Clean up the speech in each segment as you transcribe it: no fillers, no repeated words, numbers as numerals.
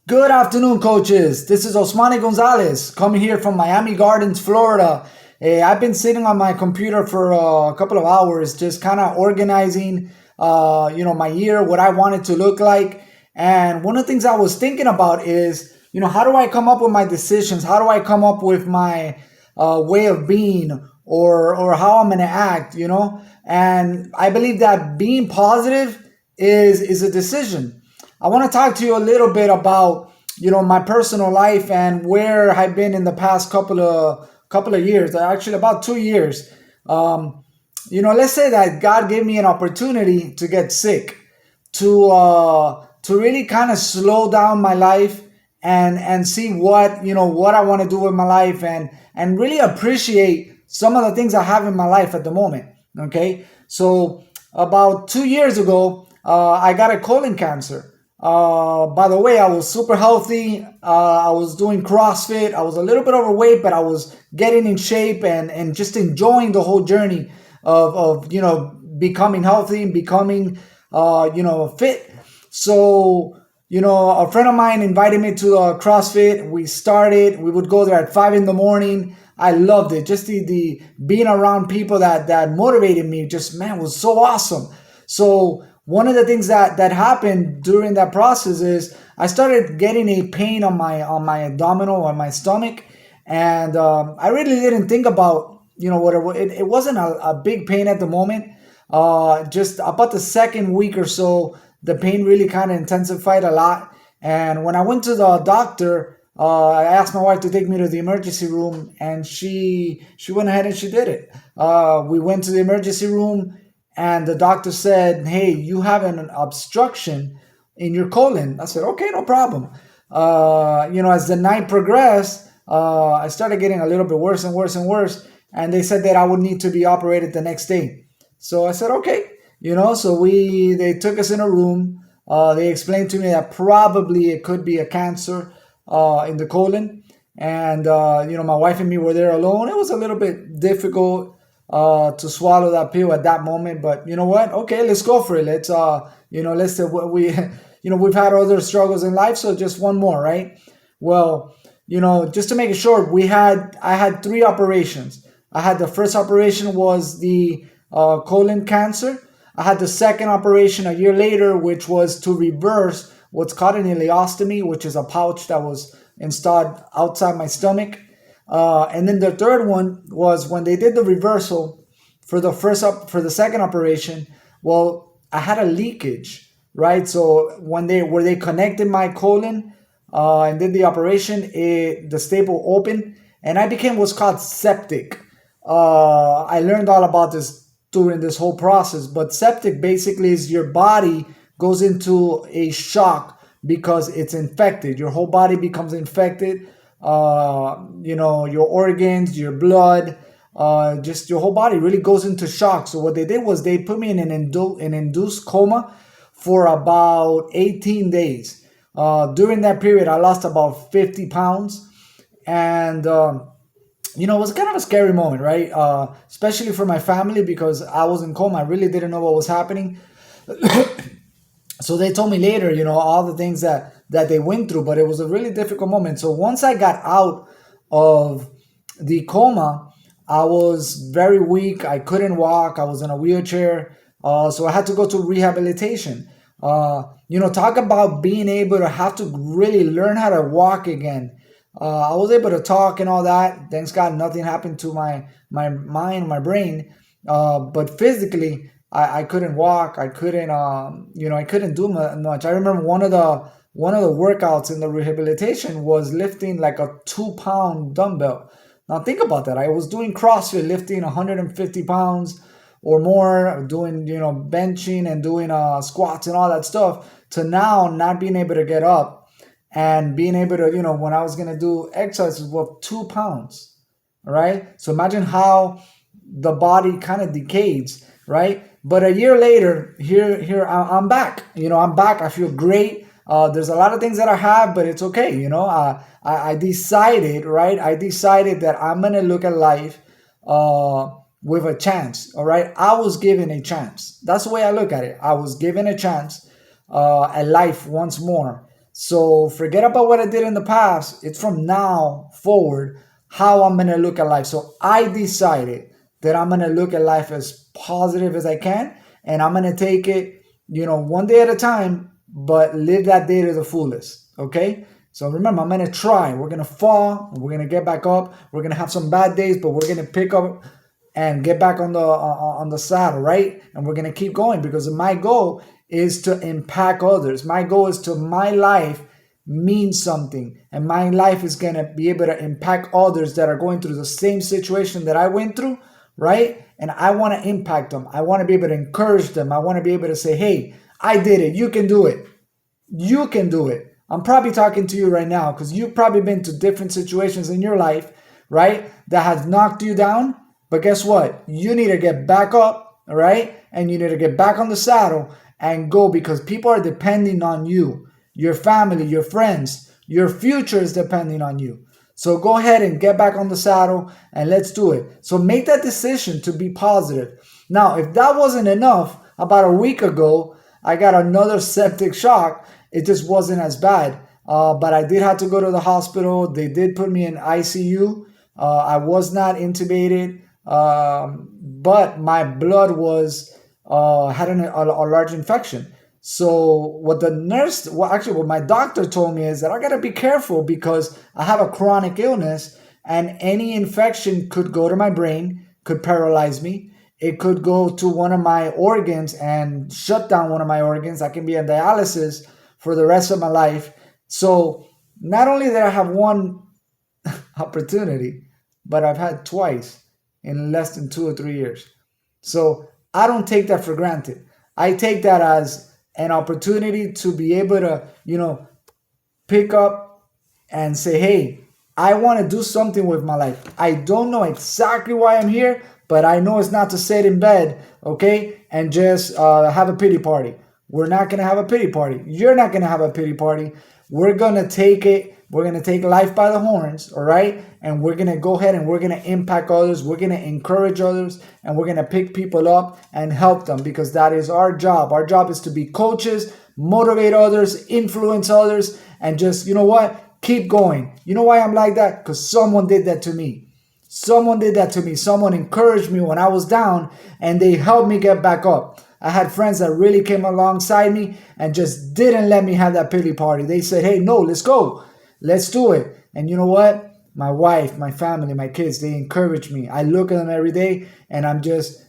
Good afternoon, coaches. This is Osmani Gonzalez coming here from Miami Gardens, Florida. I've been sitting on my computer for a couple of hours, just kind of organizing, my year, what I want it to look like. And one of the things I was thinking about is, how do I come up with my decisions? How do I come up with my way of being or how I'm going to act? And I believe that being positive is a decision. I want to talk to you a little bit about, my personal life and where I've been in the past couple of years, actually about 2 years. Let's say that God gave me an opportunity to get sick, to really kind of slow down my life and see what I want to do with my life and really appreciate some of the things I have in my life at the moment. Okay, so about 2 years ago, I got a colon cancer. By the way, I was super healthy. I was doing CrossFit. I was a little bit overweight, but I was getting in shape and just enjoying the whole journey of becoming healthy and becoming, fit. So, a friend of mine invited me to CrossFit. We would go there at 5 in the morning. I loved it. Just the being around people that motivated me just, man, was so awesome. So, one of the things that happened during that process is I started getting a pain on my abdominal, on my stomach, and I really didn't think about what it wasn't a big pain at the moment. Just about the second week or so, the pain really kind of intensified a lot. And when I went to the doctor, I asked my wife to take me to the emergency room, and she went ahead and she did it. We went to the emergency room. And the doctor said, "Hey, you have an obstruction in your colon." I said, "Okay, no problem." As the night progressed, I started getting a little bit worse and worse and worse. And they said that I would need to be operated the next day. So I said, "Okay." So they took us in a room. They explained to me that probably it could be a cancer in the colon. And, my wife and me were there alone. It was a little bit difficult to swallow that pill at that moment, but you know what? Okay, let's go for it. Let's say we've had other struggles in life, so just one more, right? Well, just to make it short, I had 3 operations. I had the first operation was the colon cancer. I had the second operation a year later, which was to reverse what's called an ileostomy, which is a pouch that was installed outside my stomach. And then the third one was when they did the reversal for the second operation. Well, I had a leakage, right? So when they connected my colon and did the operation, the staple opened, and I became what's called septic. I learned all about this during this whole process, but septic basically is your body goes into a shock because it's infected. Your whole body becomes infected. Your organs, your blood, just your whole body really goes into shock. So what they did was they put me in an induced coma for about 18 days. During that period, I lost about 50 pounds. And, it was kind of a scary moment, right? Especially for my family because I was in coma. I really didn't know what was happening. So they told me later, all the things that they went through, but it was a really difficult moment. So once I got out of the coma, I was very weak. I couldn't walk. I was in a wheelchair. So I had to go to rehabilitation. Talk about being able to have to really learn how to walk again. I was able to talk and all that. Thanks God, nothing happened to my mind, my brain. But physically, I couldn't walk. I couldn't, I couldn't do much. I remember one of the workouts in the rehabilitation was lifting like a 2-pound dumbbell. Now think about that. I was doing CrossFit, lifting 150 pounds or more, doing, benching and doing squats and all that stuff, to now not being able to get up and being able to, when I was going to do exercises with 2 pounds, right? So imagine how the body kind of decays, right? But a year later, here I'm back. I'm back. I feel great. There's a lot of things that I have, but it's okay. I decided, right? I decided that I'm going to look at life with a chance. All right. I was given a chance. That's the way I look at it. I was given a chance at life once more. So forget about what I did in the past. It's from now forward how I'm going to look at life. So I decided that I'm going to look at life as positive as I can, and I'm going to take it, one day at a time, but live that day to the fullest. Okay? So remember, I'm going to try. We're going to fall, we're going to get back up. We're going to have some bad days, but we're going to pick up and get back on the saddle, right? And we're going to keep going, because my goal is to impact others. My goal is to my life means something, and my life is going to be able to impact others that are going through the same situation that I went through, right? And I want to impact them. I want to be able to encourage them. I want to be able to say, hey, I did it. You can do it. You can do it. I'm probably talking to you right now because you've probably been to different situations in your life, right, that has knocked you down. But guess what? You need to get back up, all right? And you need to get back on the saddle and go, because people are depending on you. Your family, your friends, your future is depending on you. So go ahead and get back on the saddle and let's do it. So make that decision to be positive. Now, if that wasn't enough, about a week ago, I got another septic shock. It just wasn't as bad. But I did have to go to the hospital. They did put me in ICU. I was not intubated. But my blood was had a large infection. So what what my doctor told me is that I gotta be careful, because I have a chronic illness, and any infection could go to my brain, could paralyze me. It could go to one of my organs and shut down one of my organs. I can be on dialysis for the rest of my life. So not only did I have one opportunity, but I've had twice in less than 2 or 3 years. So I don't take that for granted. I take that as an opportunity to be able to, pick up and say, hey, I want to do something with my life. I don't know exactly why I'm here, but I know it's not to sit in bed, okay, and just have a pity party. We're not going to have a pity party. You're not going to have a pity party. We're going to take it. We're going to take life by the horns, all right? And we're going to go ahead and we're going to impact others. We're going to encourage others, and we're going to pick people up and help them, because that is our job. Our job is to be coaches, motivate others, influence others, and just, keep going. You know why I'm like that? Because someone did that to me. Someone did that to me. Someone encouraged me when I was down, and they helped me get back up. I had friends that really came alongside me and just didn't let me have that pity party. They said, hey, no, let's go. Let's do it. And you know what? My wife, my family, my kids, they encourage me. I look at them every day, and I'm just,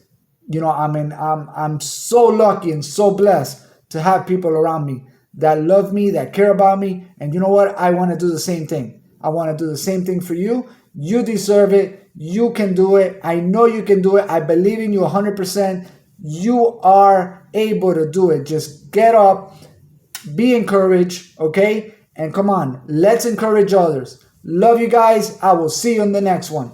I'm so lucky and so blessed to have people around me that love me, that care about me. And you know what? I want to do the same thing. I want to do the same thing for you. You deserve it. You can do it. I know you can do it. I believe in you 100%. You are able to do it. Just get up, be encouraged, okay? And come on, let's encourage others. Love you guys. I will see you in the next one.